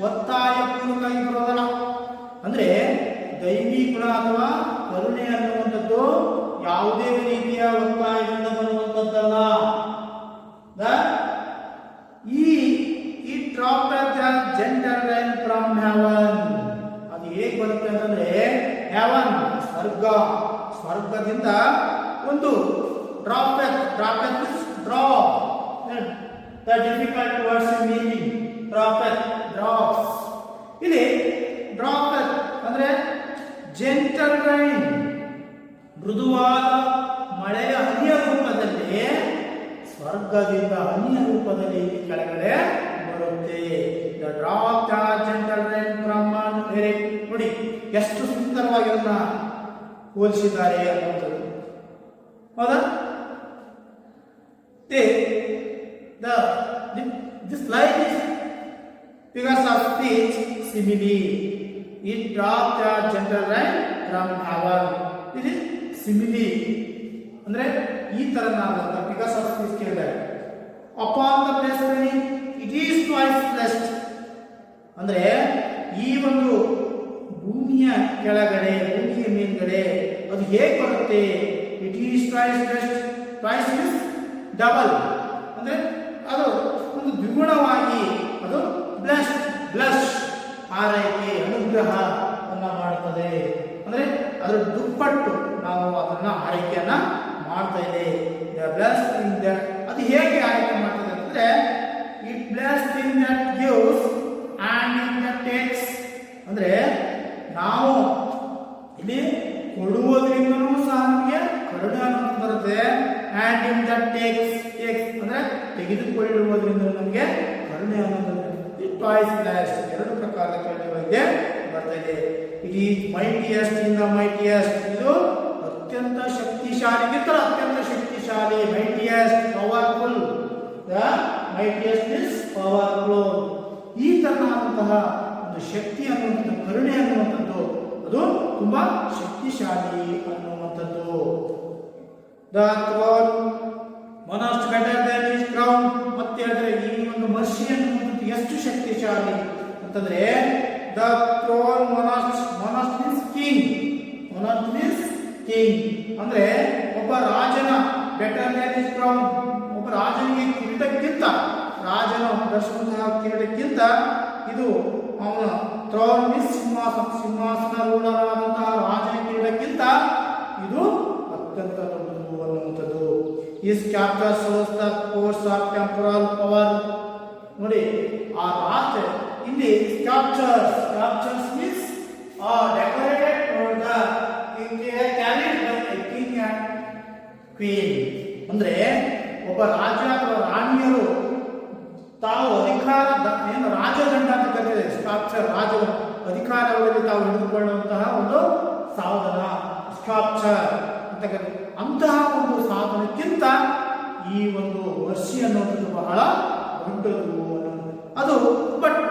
ಒತ್ತಾಯ ಪೂರ್ವಕವಾಗಿ ಬರೋದಲ್ಲ. ಅಂದರೆ ದೈವಿ ಗುಣ ಅಥವಾ ಕರುಣೆ ಅನ್ನುವಂಥದ್ದು ಯಾವುದೇ ರೀತಿಯ ಒತ್ತಾಯದಿಂದ ಬರುವಂಥದ್ದಲ್ಲ. ಈ drop gentle rain from haven, ಅದು ಹೇಗೆ ಬರುತ್ತೆ ಅಂತಂದ್ರೆ ಹೆವನ್ ಸ್ವರ್ಗದಿಂದ ಒಂದು drop the difficult words meaning drops. ಇಲ್ಲಿ ಡ್ರಾಪ್ ಅಂದ್ರೆ ಜೆಂಟಲ್ ರೈನ್, ಮೃದುವಾದ ಮಳೆಯ ಹನಿಯ ರೂಪದಲ್ಲಿ, ಸ್ವರ್ಗದಿಂದ ಹನಿಯ ರೂಪದಲ್ಲಿ ಕೆಳಗಡೆ ಬರುತ್ತೆ. ನೋಡಿ ಎಷ್ಟು ಸುಂದರವಾಗಿ ಅದನ್ನ ಹೋಲಿಸಿದ್ದಾರೆ ಅನ್ನುವಂಥದ್ದು, ಹೌದಾ? This line is figures of speech simile. It drops the gentle rain from heaven. ಇದು ಸಿಮಿಲಿ ಅಂದ್ರೆ ಈ ತರನಾದಂತ ಫಿಗರ್ಸ್ ಆಫ್ ಸ್ಪೀಚ್ ಕೇಳಿದ್ದಾರೆ. Upon the place it is twice blessed ಅಂದ್ರೆ ಈ ಒಂದು ಭೂಮಿಯ ಕೆಳಗಡೆ, ಭೂಮಿಯ ಮೇಲ್ಗಡೆ ಅದು ಹೇಗೆ ಬರುತ್ತೆ. It is twice blessed, twice is double ಅಂದ್ರೆ ಅದು ಒಂದು ದ್ವಿಗುಣವಾಗಿ ಅದು ಬ್ಲಶ್ ಆರೈಕೆ ಅನುಗ್ರಹವನ್ನ ಮಾಡುತ್ತದೆ. ಅಂದ್ರೆ ಅದರ ದುಪ್ಪಟ್ಟು ನಾವು ಅದನ್ನ ಆರೈಕೆಯನ್ನ ಮಾಡ್ತಾ ಇದೆ. ಅದು ಹೇಗೆ ಆರೈಕೆ ಮಾಡ್ತದೆ ಅಂದ್ರೆ it blessed in that gives and in that takes. ಅಂದ್ರೆ ನಾವು ಇಲ್ಲಿ ಕೊಡುವುದರಿಂದನೂ ಸಹ ನಮಗೆ ಕರುಣೆ ಅನ್ನೋದು ಬರುತ್ತೆ. ಅಂಡ್ ಇನ್ ದಟ್ ಟೇಕ್ಸ್ ಅಂದ್ರೆ ತೆಗೆದುಕೊಳ್ಳುವುದರಿಂದ ನಮಗೆ ಕರುಣೆ ಅನ್ನೋದು ಟ್ವೈಸ್ ಬ್ಲೆಸ್ಡ್, ಎರಡು ಪ್ರಕಾರದ ಕರುಣೆಗಳಿಗೆ ಬರ್ತಾ ಇದೆ. ಇಟ್ ಈಸ್ ಮೈಟಿಯಸ್ಟ್ ಇನ್ ದ ಮೈಟಿಯಸ್ಟ್, ಇದು ಅತ್ಯಂತ ಶಕ್ತಿಶಾಲಿ, ಅತ್ಯಂತ ಶಕ್ತಿಶಾಲಿ, ಮೈಟಿಯಸ್ಟ್, ಪವರ್ಫುಲ್. ದ ಮೈಟಿಯಸ್ಟ್ ಇಸ್ ಅನ್ನುವಂತಹ ಒಂದು ಶಕ್ತಿ ಅನ್ನುವಂಥದ್ದು, ಕರುಣೆ ಅನ್ನುವಂಥದ್ದು ಅದು ತುಂಬಾ ಶಕ್ತಿಶಾಲಿ ಅನ್ನುವಂಥದ್ದು. The throne most greater than his crown. ಮತ್ತೆ ಹೇಳಿದ್ರೆ ಈ ಒಂದು ಮರ್ಸಿ ಅನ್ನುವಂಥದ್ದು ಎಷ್ಟು ಶಕ್ತಿಶಾಲಿ ಅಂತಂದ್ರೆ ದ ಥ್ರೋನ್ ಮೊನಾಸ್ಟ್ ಮೀನ್ಸ್ ಕಿಂಗ್. ಮೊನಾಸ್ಟ್ ಮೀನ್ಸ್ ಕಿಂಗ್ ಅಂದ್ರೆ ಒಬ್ಬ ರಾಜನ ಬೆಟರ್ ದನ್ ಹಿಸ್ ಕ್ರೌನ್, ಒಬ್ಬ ರಾಜನಿಗೆ ಕಿರೀಟಕ್ಕಿಂತ, ರಾಜನ ಧರಿಸುವಂತಹ ಕಿರೀಟಕ್ಕಿಂತ ಇದು ಅವನ ಥ್ರೋನ್ ಮೀನ್ಸ್ ಸಿಂಹಾಸನರೂಢರಾದಂತಹ ರಾಜನ ಕಿರೀಟಕ್ಕಿಂತ ಇದು ಅತ್ಯಂತ ದೊಡ್ಡದು ಅನ್ನುವಂಥದ್ದು. His capture shows the force of temporal power. ನೋಡಿ ಆ ರಾಜ ಇಲ್ಲಿ captures means decorated for the carried by a king and queen. ಅಂದ್ರೆ ಒಬ್ಬ ರಾಜ ಅಥವಾ ರಾಣಿಯರು ತಾವು ಏನು ರಾಜದಂಡ ಅಂತ ಕರೀತಾರೆ, ಸ್ಕಾಪ್ಚರ್, ರಾಜ ಅಧಿಕಾರಗಳಲ್ಲಿ ತಾವು ಹಿಡಿದುಕೊಳ್ಳುವಂತಹ ಒಂದು ಸಾಧನ ಸ್ಕಾಪ್ಚರ್ ಅಂತ ಕರೀತಾರೆ. ಅಂತಹ ಒಂದು ಸಾಧನಕ್ಕಿಂತ ಈ ಒಂದು ಮರ್ಸಿ ಅನ್ನುವಂಥದ್ದು ಬಹಳ ದೊಡ್ಡದು ಅದು. But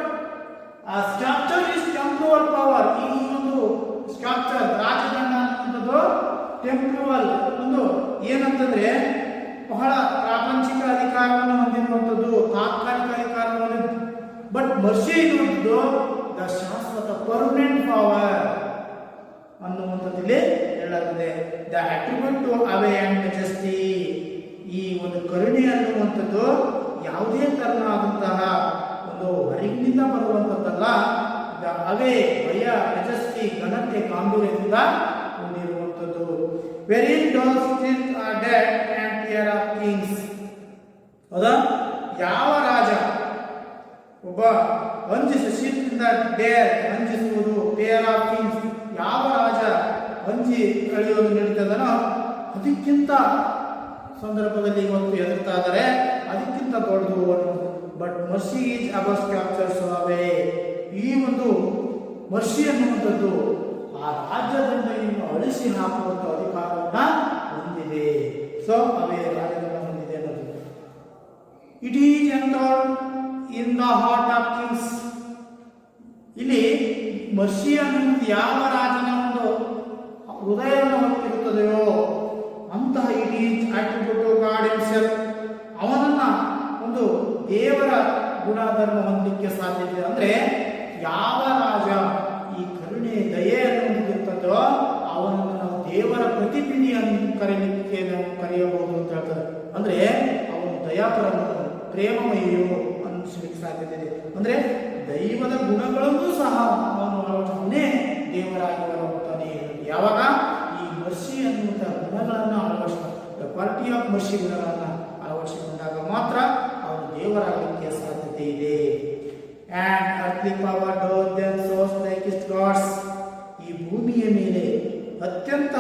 sceptre is temporal power. ಈ ಒಂದು ಸ್ಕಾಪ್ಚರ್ ರಾಜದಂಡ ಅನ್ನುವಂಥದ್ದು ಟೆಂಪ್ರಲ್ ಒಂದು ಏನಂತಂದ್ರೆ ಬಹಳ ಪ್ರಾಪಂಚಿಕ ಅಧಿಕಾರವನ್ನು ಹೊಂದಿರುವಂಥದ್ದು, ತಾತ್ಕಾಲಿಕ ಅಧಿಕಾರವನ್ನು. ಬಟ್ ಮರ್ಸಿ ಎನ್ನುವಂಥದ್ದು ದ ಶಾಶ್ವತ ಪರ್ಮನೆಂಟ್ ಪವರ್ ಅನ್ನುವಂಥದ್ದಲ್ಲಿ ಹೇಳಲಾಗಿದೆ. The attribute to awe and majesty. ಈ ಒಂದು ಕರುಣೆ ಅನ್ನುವಂಥದ್ದು ಯಾವುದೇ ತರನಾದಂತಹ ಒಂದು ಹೊರಗಿನಿಂದ ಬರುವಂಥದ್ದಲ್ಲ. ದ ಅವೇ ಭಯ, ಮೆಜೆಸ್ಟಿ, ಘನತೆ, ಗಾಂಭೀರ್ಯದಿಂದ ಹೊಂದಿರುವಂಥದ್ದು. Very does are dead and fear of kings. ಹೌದಾ? ಯಾವ ರಾಜ ಒಬ್ಬ ಅಂಜಿಸಿದ ಡೇರ್ ಅಂಜಿಸುವುದು, ಫಿಯರ್ ಆಫ್ ಕಿಂಗ್ಸ್, ಯಾವ ರಾಜ ಅಂಜಿ ಕಳೆಯೋದು ನಡೀತದನೋ ಅದಕ್ಕಿಂತ ಸಂದರ್ಭದಲ್ಲಿ ಇವತ್ತು ಎದುರ್ತಾ ಇದ್ದಾರೆ, ಅದಕ್ಕಿಂತ ದೊಡ್ಡದು ಅನ್ನೋದು. But mercy is about captures away. ಈ ಒಂದು ಮರ್ಸಿ ಅನ್ನುವಂಥದ್ದು ಆ ರಾಜ್ಯದಿಂದ ಇನ್ನು ಅಳಿಸಿ ಹಾಕುವಂಥ ಅಧಿಕಾರವನ್ನ ಹೊಂದಿದೆ. ಸೊ ಅವೇ ರಾಜ್ಯದಿಂದ ಹೊಂದಿದೆ ಅನ್ನೋದು. It is entered in the heart of kings. ಇಲ್ಲಿ ಮರ್ಸಿ ಅನ್ನುವುದು ಯಾವ ರಾಜನ ಒಂದು ಹೃದಯವನ್ನು ಹೊಂದಿರುತ್ತದೆಯೋ ಅಂತಹ it is attribute to God himself. ಅವನನ್ನ ಒಂದು ದೇವರ ಗುಣಧರ್ಮ ಹೊಂದಲಿಕ್ಕೆ ಸಾಧ್ಯತೆ. ಅಂದ್ರೆ ಯಾವ ರಾಜ ಈ ಕರುಣೆ, ದಯೆ ಅನ್ನುವಂಥದ್ದು ಅವನನ್ನು ನಾವು ದೇವರ ಪ್ರತಿನಿಧಿ ಅನ್ನು ಕರೀಲಿಕ್ಕೆ ನಾವು ಕರೆಯಬಹುದು ಅಂತ ಹೇಳ್ತಾರೆ. ಅಂದ್ರೆ ಅವನು ದಯಾಪರನು, ಪ್ರೇಮಮಯಿಯು ಅನ್ನಿಸಲಿಕ್ಕೆ ಸಾಧ್ಯತೆ ಇದೆ. ಅಂದ್ರೆ ದೈವದ ಗುಣಗಳನ್ನೂ ಸಹ ಅವನು ಅಳವಡಿಸೇ ದೇವರಾಗಿ ಬರುತ್ತಾನೆ. ಯಾವಾಗ ಈ ಮರ್ಸಿ ಅನ್ನುವಂಥ ಗುಣಗಳನ್ನು ಅಳವಡಿಸ್ತಾರೆ, ಕ್ವಾಲಿಟಿ ಆಫ್ ಮರ್ಸಿ ಗುಣಗಳನ್ನು ಅಳವಡಿಸಿಕೊಂಡಾಗ ಮಾತ್ರ ಅವನು ದೇವರಾಗಲಿಕ್ಕೆ ಸಾಧ್ಯತೆ ಇದೆ. And earthly power does then shows like its gods. ಈ ಭೂಮಿಯ ಮೇಲೆ ಅತ್ಯಂತ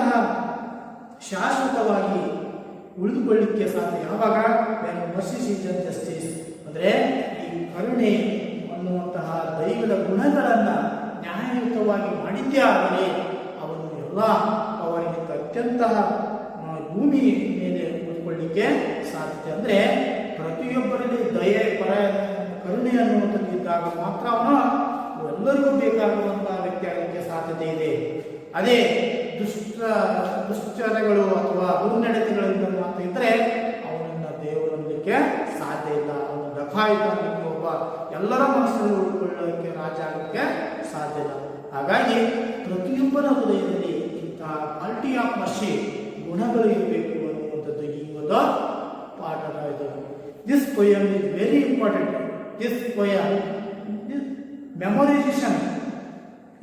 ಶಾಶ್ವತವಾಗಿ ಉಳಿದುಕೊಳ್ಳಲಿಕ್ಕೆ ಸಾಧ್ಯ ಯಾವಾಗ? Mercy is justice. ಅಂದ್ರೆ ಈ ಕರುಣೆ ಅನ್ನುವಂತಹ ದೈವದ ಗುಣಗಳನ್ನು ನ್ಯಾಯಯುತವಾಗಿ ಮಾಡಿದ್ದೇ ಆದರೆ ಅವನು ಎಲ್ಲ ಅವರಿಗಿಂತ ಅತ್ಯಂತ ಭೂಮಿ ಮೇಲೆ ಉಳಿದುಕೊಳ್ಳಲಿಕ್ಕೆ ಸಾಧ್ಯತೆ. ಅಂದ್ರೆ ಪ್ರತಿಯೊಬ್ಬರಲ್ಲಿ ದಯೆ, ಕರುಣೆ ಅನ್ನುವಂಥದ್ದು ಇದ್ದಾಗ ಮಾತ್ರ ಅವನು ಎಲ್ಲರಿಗೂ ಬೇಕಾಗುವಂತಹ ವ್ಯಕ್ತಿ ಆಗಲಿಕ್ಕೆ ಸಾಧ್ಯತೆ ಇದೆ. ಅದೇ ದುಶ್ಚರಗಳು ಅಥವಾ ದುರ್ನಡತೆಗಳಿಂದ ಮಾತ್ರ ಇದ್ದರೆ ಅವನನ್ನು ದೇವರೊಂದಕ್ಕೆ ಸಾಧ್ಯ ಇಲ್ಲ. ಅವನು ಡಕಾಯಿತ ಒಬ್ಬ ಎಲ್ಲರ ಮನಸ್ಸನ್ನು ಉಳಿದುಕೊಳ್ಳಲಿಕ್ಕೆ ರಾಜ ಆಗಲಿಕ್ಕೆ ಸಾಧ್ಯ ಇಲ್ಲ. ಹಾಗಾಗಿ ಪ್ರತಿಯೊಬ್ಬರ ಹೃದಯದಲ್ಲಿ ಇಂತಹ ಕ್ವಾಲಿಟಿ ಆಫ್ ಮರ್ಸಿ ಗುಣಗಳು ಇರಬೇಕು ಅನ್ನುವಂಥದ್ದು ಈ ಒಂದು ಪಾಠದ ಇದು. This poem is very important. This poem memorisation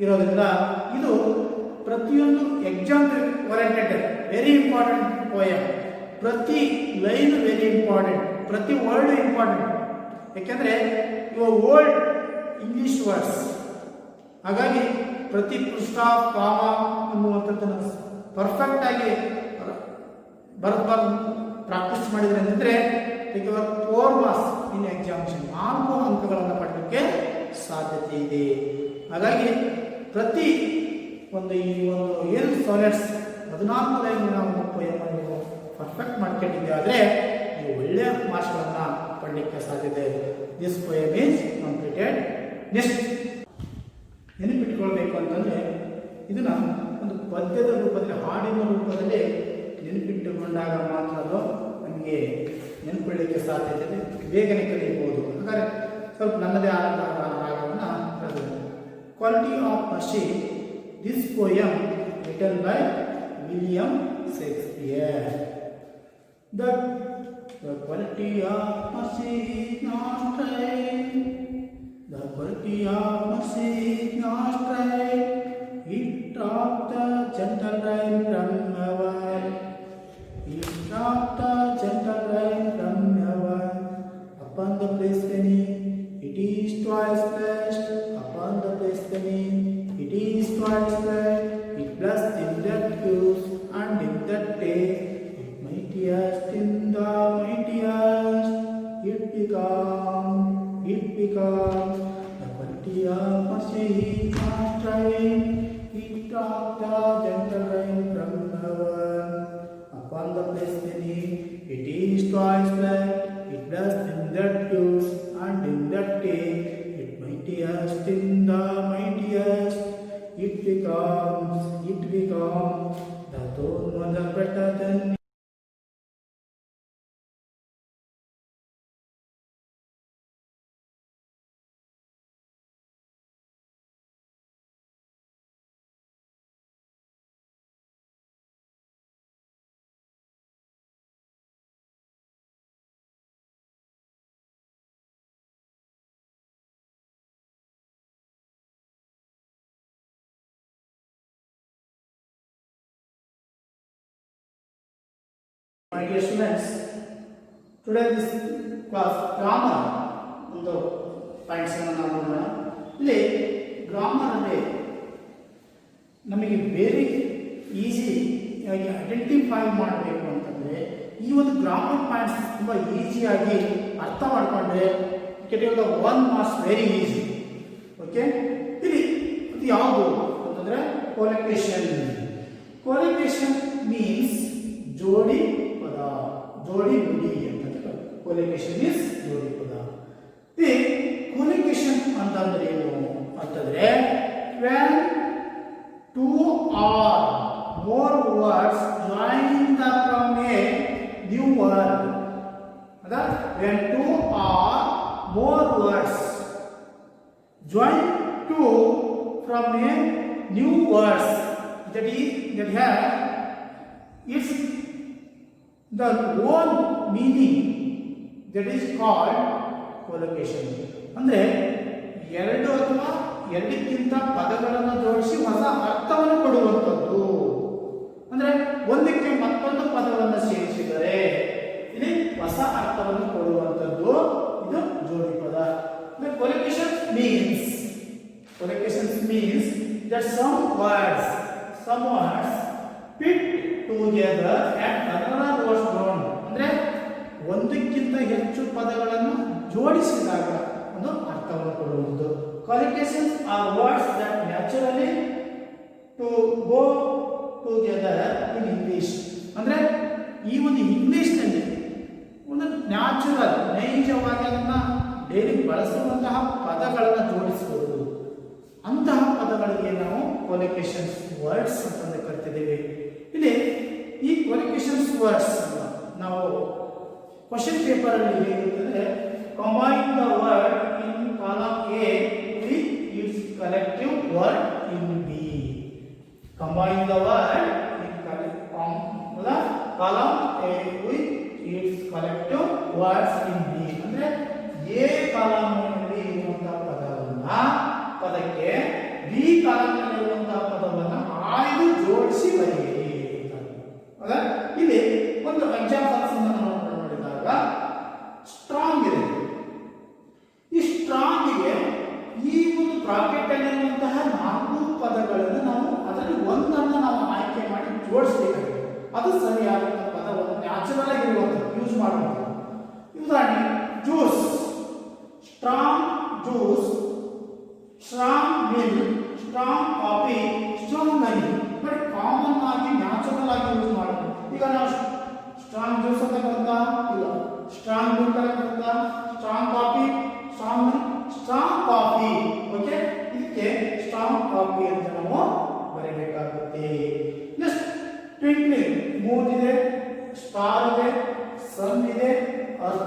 ಇರೋದ್ರಿಂದ ಇದು ಪ್ರತಿಯೊಂದು exam oriented, very important poem. ಪ್ರತಿ ಲೈನ್ ವೆರಿ ಇಂಪಾರ್ಟೆಂಟ್, ಪ್ರತಿ ವರ್ಡ್ ಇಂಪಾರ್ಟೆಂಟ್. ಯಾಕೆಂದರೆ ಇವು ಓಲ್ಡ್ ಇಂಗ್ಲಿಷ್ ವರ್ಡ್ಸ್. ಹಾಗಾಗಿ ಪ್ರತಿ ಪುಷ್ಟ, ಕಾಮ ಅನ್ನುವಂಥದ್ದನ್ನು ಪರ್ಫೆಕ್ಟ್ ಆಗಿ ಪ್ರಾಕ್ಟೀಸ್ ಮಾಡಿದ್ರೆ ಅಂತಂದರೆ 4 ಮಾರ್ಕ್ಸ್ ಇನ್ ಎಕ್ಸಾಮಿನೇಷನ್ 4 ಅಂಕಗಳನ್ನು ಪಡೆಯಲಿಕ್ಕೆ ಸಾಧ್ಯತೆ ಇದೆ. ಹಾಗಾಗಿ ಪ್ರತಿ ಒಂದು ಈ ಒಂದು ಏನು ಸಾನೆಟ್ಸ್ 14 ಲೈನ್ ನಾವು ಪೊಯಮನ್ನು ಪರ್ಫೆಕ್ಟ್ ಮಾಡ್ಕೊಂಡಿದ್ದೆ ಆದರೆ ನೀವು ಒಳ್ಳೆಯ ಮಾರ್ಕ್ಸ್ಗಳನ್ನು ಪಡಲಿಕ್ಕೆ ಸಾಧ್ಯತೆ. This poem is completed. Next ನೆನಪಿಟ್ಕೊಳ್ಬೇಕು ಅಂತಂದರೆ ಇದನ್ನು ಒಂದು ಪದ್ಯದ ರೂಪದಲ್ಲಿ, ಹಾಡಿನ ರೂಪದಲ್ಲಿ ನೆನಪಿಟ್ಟುಕೊಂಡಾಗ ಮಾತ್ರ ಅದು ನಮಗೆ ನೆನಪಿಡಲಿಕ್ಕೆ ಸಾಧ್ಯತೆ ಇದೆ, ಬೇಗನೆ ಕಲಿಯಬಹುದು. ಹಾಗಾದರೆ ಸ್ವಲ್ಪ ನನ್ನದೇ ಆದಂತಹ ರಾಗವನ್ನು ಬರೆದಿದೆ. Quality of mercy, this poem written by William Shakespeare. The quality of mercy is not right. The quality of mercy is not right. It dropped the gentle rain from heaven. It dropped the gentle rain from heaven. Upon the place beneath, it is twice blessed. Upon the place beneath, it is twice blessed. It blessed in that use and in that day. Mightiest in the mightiest, it becomes the quality of mercy is not right. It dropped the gentle rain from heaven. Upon the place beneath, it is twice blessed. It blessed in that use and in that day. It mightiest in the mightiest, it becomes the throne mother better than. My dear students, today this class grammar ಒಂದು points ಅನ್ನು ನಾವು ನೋಡೋಣ. ಇಲ್ಲಿ grammar ಅಲ್ಲಿ ನಮಗೆ very ಈಸಿಯಾಗಿ identify ಮಾಡಬೇಕು ಅಂತಂದರೆ ಈ ಒಂದು ಗ್ರಾಮರ್ ಪಾಯಿಂಟ್ಸ್ ತುಂಬ ಈಸಿಯಾಗಿ ಅರ್ಥ ಮಾಡಿಕೊಂಡ್ರೆ getting the 1 marks very easy. Okay, ಇಲ್ಲಿ ಅದು ಯಾವುದು ಅಂತಂದರೆ ಕೊಲೊಕೇಶನ್. ಕೊಲೊಕೇಶನ್ ಮೀನ್ಸ್ ಜೋಡಿ ಪದ, ಜೋಡಿ ನುಡಿ ಅಂತ. ಕೊಲೊಕೇಶನ್ ಇಸ್ ಜೋಡಿ ಪದ. ಈ ಕೊಲೊಕೇಶನ್ ಅಂತಂದ್ರೆ ಏನು ಅಂತಂದ್ರೆ when two or more words join from a new word. ಅದಾ when two or more words join to from a new words that have its the own meaning, that is called collocation. ಅಂದ್ರೆ ಎರಡು ಅಥವಾ ಎರಡಕ್ಕಿಂತ ಪದಗಳನ್ನು ಜೋಡಿಸಿ ಹೊಸ ಅರ್ಥವನ್ನು ಕೊಡುವಂಥದ್ದು. ಅಂದ್ರೆ ಒಂದಕ್ಕೆ ಮತ್ತೊಂದು ಪದವನ್ನು ಸೇರಿಸಿದರೆ ಇಲ್ಲಿ ಹೊಸ ಅರ್ಥವನ್ನು ಕೊಡುವಂಥದ್ದು ಇದು ಜೋಡಿ ಪದ. Collocation means that some words fit together and another was drawn. ಅಂದ್ರೆ ಒಂದಕ್ಕಿಂತ ಹೆಚ್ಚು ಪದಗಳನ್ನು ಜೋಡಿಸಿದಾಗ ಒಂದು ಅರ್ಥವನ್ನು ಕೊಡುವುದು. Collocations are words that naturally to go together in English. ಅಂದ್ರೆ ಈ ಒಂದು ಇಂಗ್ಲಿಷ್ ನಲ್ಲಿ ಒಂದು ನ್ಯಾಚುರಲ್, ನೈಜವಾಗಿ ಅದನ್ನ ಡೈಲಿ ಬಳಸುವಂತಹ ಪದಗಳನ್ನು ಜೋಡಿಸಬಹುದು. ಅಂತಹ ಪದಗಳಿಗೆ ನಾವು ಕೊಲೊಕೇಶನ್ಸ್ ವರ್ಡ್ಸ್ ಅಂತ ಕರಿತಿದ್ದೇವೆ. ಇಲ್ಲಿ ಈ ಕೊಲೊಕೇಶನ್ಸ್ ವರ್ಡ್ಸ್ ನಾವು ಕ್ವಶನ್ ಪೇಪರ್ ಅಲ್ಲಿ ಹೇಗಿರುತ್ತದೆ, combine the word in column A with its collective word in B. Combine the word in column A with its collective words in B. ಅಂದ್ರೆ ಎ ಕಾಲಮ್ನಲ್ಲಿ ಇರುವಂತಹ ಪದಕ್ಕೆ B ಕಾಲಮ್ನಲ್ಲಿ ಇರುವಂತಹ ಪದವನ್ನು ಆಯ್ದು ಜೋಡಿಸಿ ಬರೆಯಿರಿ. ಇಲ್ಲಿ ಒಂದು ಎಕ್ಸಾಂಪಲ್ಸ್ ನೋಡಿದಾಗ ಸ್ಟ್ರಾಂಗ್ ಇದೆ. ಈ ಸ್ಟ್ರಾಂಗಿಗೆ ಈ ಒಂದು ಬ್ರಾಕೆಟ್ ಅಲ್ಲಿರುವಂತಹ 4 ಪದಗಳನ್ನು ನಾವು ಅದರಲ್ಲಿ ಒಂದನ್ನು ನಾವು ಆಯ್ಕೆ ಮಾಡಿ ಜೋಡಿಸಬೇಕಾಗಿದೆ. ಅದು ಸರಿಯಾದ ಪದವನ್ನು ನ್ಯಾಚುರಲ್ ಆಗಿರುವಂಥದ್ದು ಯೂಸ್ ಮಾಡುವಂಥದ್ದು. ಉದಾಹರಣೆ juice, strong juice, strong milk, strong coffee, strong honey. But common ಆಗಿ ನ್ಯಾಚುರಲ್ ಆಗಿ ಯೂಸ್ ಮಾಡೋದು. ಈಗ ನಾವು ಸ್ಟ್ರಾಂಗ್ ಜ್ಯೂಸ್ ಅಂತ ಬರುತ್ತಾ, ಇಲ್ಲ ಸ್ಟ್ರಾಂಗ್ ಮಿಲ್ಕ್ ಅಂತ ಬರುತ್ತಾ, ಸ್ಟ್ರಾಂಗ್ ಕಾಫಿ, ಸ್ಟ್ರಾಂಗ್ ಕಾಫಿ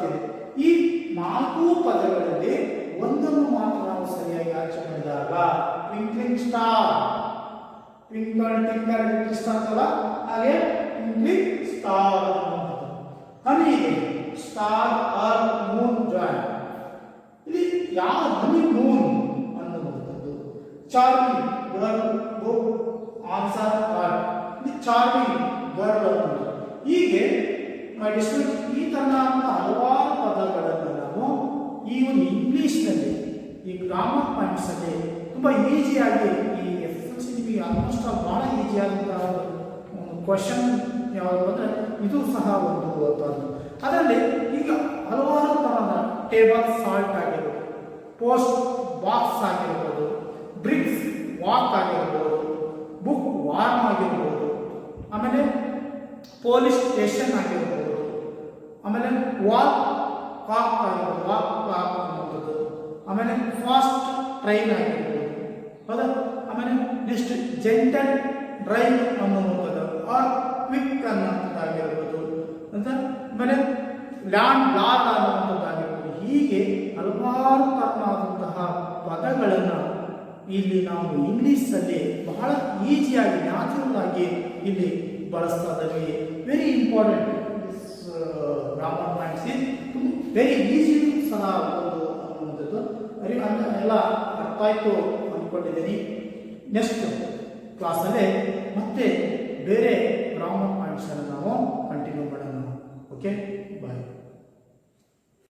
ಬರ್ತಿದೆ. ಈ 4 ಪದಗಳಲ್ಲಿ ಒಂದನ್ನು ಮಾತ್ರ ನಾವು ಸರಿಯಾಗಿ ಆಯ್ಕೆ ಮಾಡಿದಾಗ twinkling star, twinkle twinkle little star ಅಲ್ಲ, ಹಾಗೆ ಟ್ವಿಂಕ್ಲಿಂಗ್ ಸ್ಟಾರ್ ಅನ್ನುವಂಥದ್ದು. ಹನಿಗೆ ಸ್ಟಾರ್ ಆರ್ ಮೂನ್ ಜಾಯ್, ಇಲ್ಲಿ ಯಾವ ಹನಿ ಮೂನ್ ಅನ್ನುವಂಥದ್ದು. Charming girl book answer or, ಇಲ್ಲಿ ಚಾರ್ಮಿಂಗ್ ಗರ್ಲ್ ಅನ್ನುವಂಥದ್ದು. ಹೀಗೆ ಈ ತರನಾದ ಹಲವಾರು ಪದಗಳನ್ನು ನಾವು ಈ ಒಂದು ಇಂಗ್ಲಿಷ್ನಲ್ಲಿ ಈ ಗ್ರಾಮರ್ ಪಾಯಿಂಟ್ಸ್ ಅಲ್ಲಿ ತುಂಬಾ ಈಸಿಯಾಗಿ ಈ SSLC ನಿಮಗೆ ಆಲ್ಮೋಸ್ಟ್ ಬಹಳ ಈಸಿಯಾದಂತಹ ಒಂದು ಕ್ವಶನ್ ಯಾವುದು ಅಂದರೆ ಇದು ಸಹ ಒಂದು ಅದರಲ್ಲಿ ಈಗ ಹಲವಾರು ತರಹದ ಟೇಬಲ್ ಸಾಲ್ಟ್ ಆಗಿರ್ಬೋದು, ಪೋಸ್ಟ್ ಬಾಕ್ಸ್ ಆಗಿರ್ಬೋದು, ಬ್ರಿಕ್ಸ್ ವಾಕ್ ಆಗಿರ್ಬೋದು, ಬುಕ್ ವಾರ್ಮ್ ಆಗಿರ್ಬೋದು, ಆಮೇಲೆ ಪೊಲೀಸ್ ಸ್ಟೇಷನ್ ಆಗಿರ್ಬೋದು, ಆಮೇಲೆ ವಾಕ್ ಕಾಕ್ ಆಗಿರ್ಬೋದು, ವಾಕ್ ಕಾಕ್ ಅನ್ನುವಂಥದ್ದು, ಆಮೇಲೆ ಫಾಸ್ಟ್ ಟ್ರೈನ್ ಆಗಿರ್ಬೋದು, ಹೌದಾ, ಆಮೇಲೆ ನೆಕ್ಸ್ಟ್ ಜೆಂಟಲ್ ಡ್ರೈವ್ ಅನ್ನುವಂಥದ್ದು, ಆರ್ ಕ್ವಿಕ್ ಅನ್ನುವಂಥದ್ದಾಗಿರ್ಬೋದು ಅಂತ, ಆಮೇಲೆ ಲ್ಯಾಂಡ್ ಲಾರ್ಡ್ ಅನ್ನುವಂಥದ್ದಾಗಿರ್ಬೋದು. ಹೀಗೆ ಹಲವಾರು ತರನಾದಂತಹ ಪದಗಳನ್ನು ಇಲ್ಲಿ ನಾವು ಇಂಗ್ಲೀಷಲ್ಲಿ ಬಹಳ ಈಸಿಯಾಗಿ ನ್ಯಾಚುರಲ್ ಆಗಿ ಇಲ್ಲಿ ಬಳಸ್ತಾ ಇದ್ದೀವಿ. Very important grammar points is very easy ಸಹ ಒಂದು ಅನ್ನುವಂಥದ್ದು ಎಲ್ಲ ಅರ್ಥ ಆಯಿತು ಅಂದ್ಕೊಂಡಿದ್ದೀನಿ. ನೆಕ್ಸ್ಟ್ ಕ್ಲಾಸಲ್ಲೇ ಮತ್ತೆ ಬೇರೆ ಗ್ರಾಮರ್ ಪಾಯಿಂಟ್ಸನ್ನು ನಾವು ಕಂಟಿನ್ಯೂ ಮಾಡೋಣ. ಓಕೆ, ಬಾಯ್.